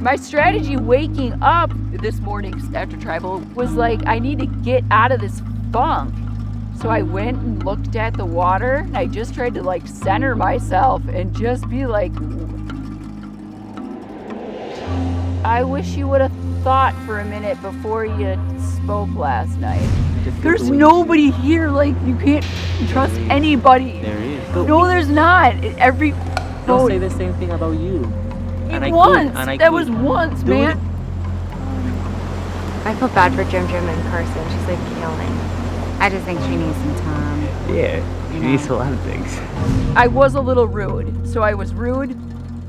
My strategy waking up this morning after tribal was like, I need to get out of this funk. So I went and looked at the water, and I just tried to like center myself and just be like, I wish you would have thought for a minute before you spoke last night. There's nobody here, like you can't trust anybody. There is. No, there's not. Don't say the same thing about you. That was once, man. I feel bad for Jim and Carson. She's like Carolyn. I just think she needs some time. Yeah, she needs a lot of things. I was a little rude, so I was rude.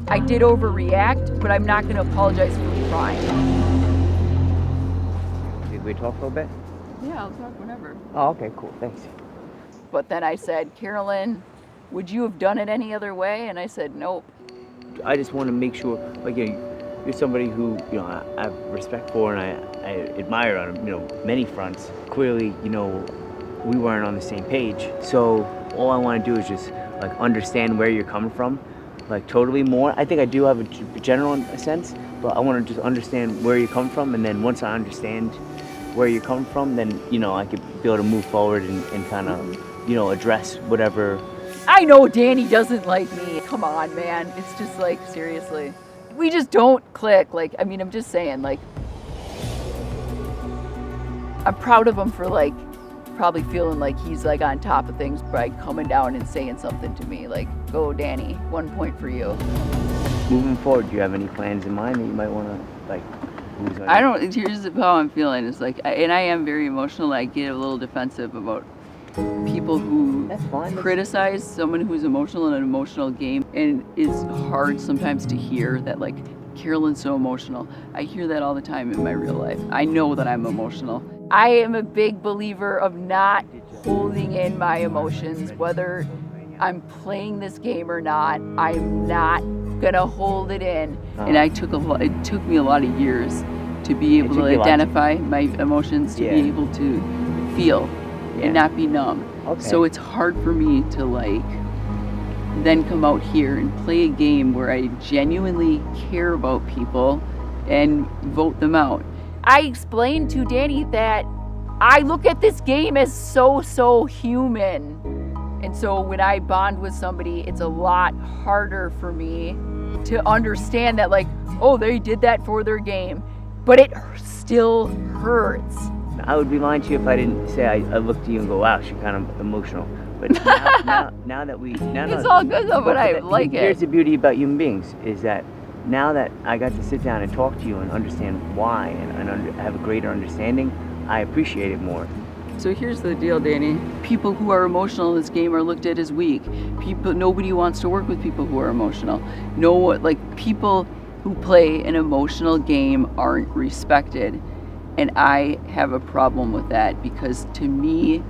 I did overreact, but I'm not going to apologize for trying. Did we talk for a bit? Yeah, I'll talk whenever. Oh, okay, cool, thanks. But then I said, Carolyn, would you have done it any other way? And I said, nope. I just want to make sure, like, you're somebody who, I have respect for and I admire on, many fronts. Clearly, we weren't on the same page. So all I want to do is just, like, understand where you're coming from, like, totally more. I think I do have a general sense, but I want to just understand where you come from. And then once I understand where you're coming from, then, I could be able to move forward and kind of, address whatever. I know Danny doesn't like me. Come on, man. It's just like, seriously. We just don't click. Like, I mean, I'm just saying, like, I'm proud of him for, like, probably feeling like he's, like, on top of things by coming down and saying something to me. Like, go, Danny. 1 point for you. Moving forward, do you have any plans in mind that you might want to, like, here's how I'm feeling. It's like, and I am very emotional. I get a little defensive about people who criticize someone who's emotional in an emotional game, and it's hard sometimes to hear that, like, Carolyn's so emotional. I hear that all the time in my real life. I know that I'm emotional. I am a big believer of not holding in my emotions, whether I'm playing this game or not. I'm not gonna hold it in. And it took me a lot of years to be able to identify my emotions, to be able to feel and not be numb. Okay. So it's hard for me to, like, then come out here and play a game where I genuinely care about people and vote them out. I explained to Danny that I look at this game as so human. And so when I bond with somebody, it's a lot harder for me to understand that, like, oh, they did that for their game, but it still hurts. I would be lying to you if I didn't say I looked at you and go, wow, she's kind of emotional. But now that it's all good though, but I like it. Here's the beauty about human beings is that now that I got to sit down and talk to you and understand why and have a greater understanding, I appreciate it more. So here's the deal, Danny. People who are emotional in this game are looked at as weak. Nobody wants to work with people who are emotional. People who play an emotional game aren't respected. And I have a problem with that because, to me,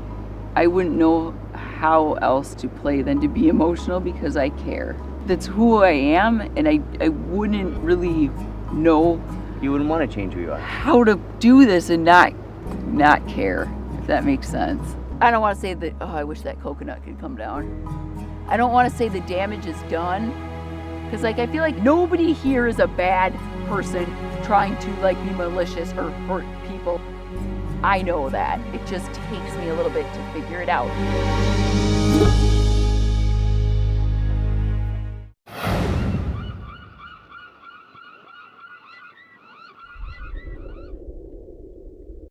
I wouldn't know how else to play than to be emotional because I care. That's who I am, and I wouldn't really know. You wouldn't want to change who you are. How to do this and not care, if that makes sense. I don't want to say that, oh, I wish that coconut could come down. I don't want to say the damage is done, because, like, I feel like nobody here is a bad person trying to, like, be malicious or hurt people. I know that. It just takes me a little bit to figure it out.